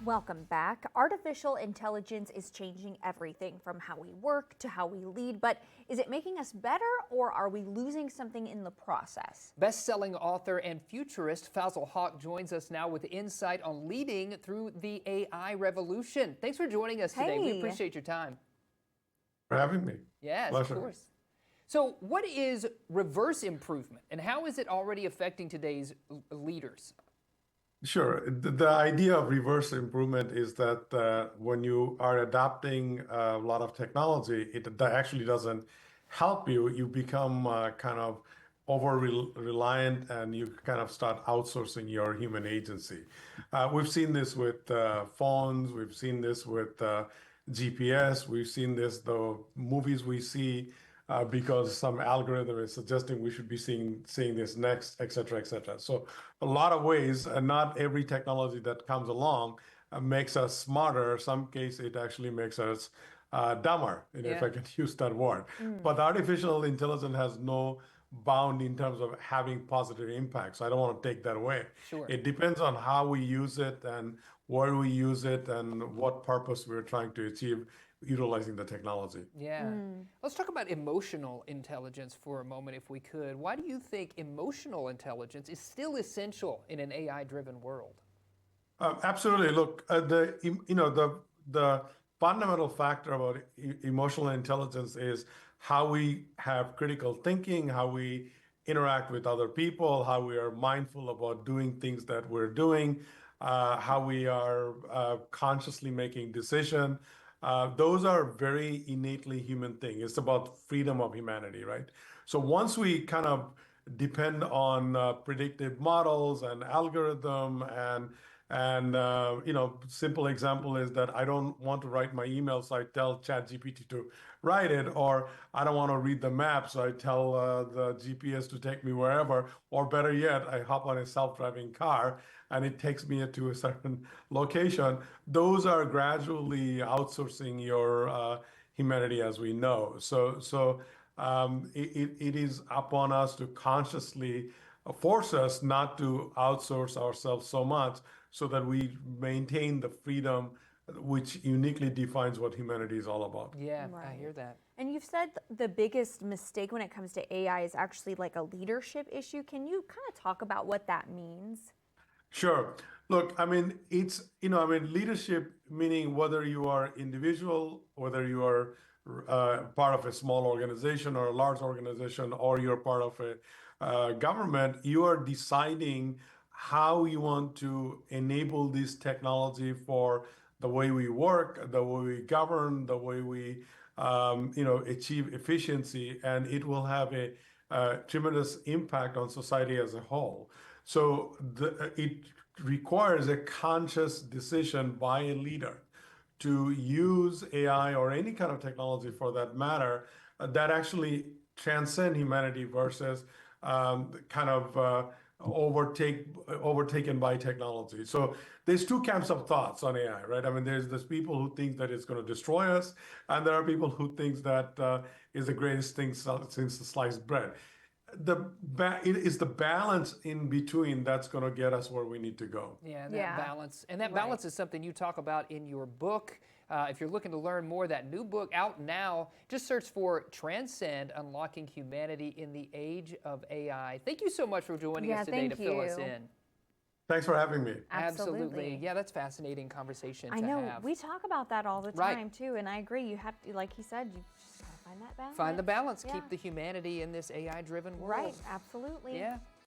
Welcome back. Artificial intelligence is changing everything from how we work to how we lead, but is it making us better or are we losing something in the process? Best-selling author and futurist Fazal Haq joins us now with insight on leading through the AI revolution. Thanks for joining us today. We appreciate your time. For having me. Yes, Pleasure. of course. So what is reverse improvement and how is it already affecting today's leaders? Sure. The idea of reverse improvement is that when you are adopting a lot of technology, that actually doesn't help you. You become kind of over-reliant and you kind of start outsourcing your human agency. We've seen this with phones. We've seen this with GPS. We've seen this, the movies we see, because some algorithm is suggesting we should be seeing this next, et cetera, et cetera. So a lot of ways, and not every technology that comes along makes us smarter. Some case it actually makes us dumber, if I can use that word. But artificial intelligence has no bound in terms of having positive impact. So I don't want to take that away. Sure. It depends on how we use it and where we use it and what purpose we're trying to achieve utilizing the technology. Yeah. Let's talk about emotional intelligence for a moment, if we could. Why do you think emotional intelligence is still essential in an AI-driven world? Absolutely. Look, the fundamental factor about emotional intelligence is how we have critical thinking, how we interact with other people, how we are mindful about doing things that we're doing, how we are consciously making decisions. Those are very innately human things. It's about freedom of humanity, right? So once we kind of depend on predictive models and algorithm and simple example is that I don't want to write my email, so I tell ChatGPT to write it, or I don't want to read the map, so I tell the GPS to take me wherever, or better yet, I hop on a self-driving car and it takes me to a certain location. Those are gradually outsourcing your humanity as we know. So it is upon us to consciously force us not to outsource ourselves so much so that we maintain the freedom which uniquely defines what humanity is all about. Yeah, Right. I hear that. And you've said the biggest mistake when it comes to AI is actually like a leadership issue. Can you kind of talk about what that means? Sure. Look, I mean, leadership, meaning whether you are individual, whether you are part of a small organization or a large organization, or you're part of a government, you are deciding how you want to enable this technology for the way we work, the way we govern, the way we, achieve efficiency, and it will have a tremendous impact on society as a whole. So it requires a conscious decision by a leader to use AI or any kind of technology for that matter that actually transcend humanity versus overtaken by technology. So there's two camps of thoughts on AI, right? I mean, there's people who think that it's going to destroy us, and there are people who think that is the greatest thing since sliced bread. It is the balance in between that's going to get us where we need to go. Yeah, that balance. And that balance is something you talk about in your book. If you're looking to learn more, that new book out now, just search for Transcend, Unlocking Humanity in the Age of AI. Thank you so much for joining us today to fill us in. Thanks for having me. Absolutely. Yeah, that's fascinating conversation to I know. have. We talk about that all the time too, and I agree. You have to, like he said, you just gotta find that balance. Find the balance. Yeah. Keep the humanity in this AI-driven world. Right. Absolutely. Yeah.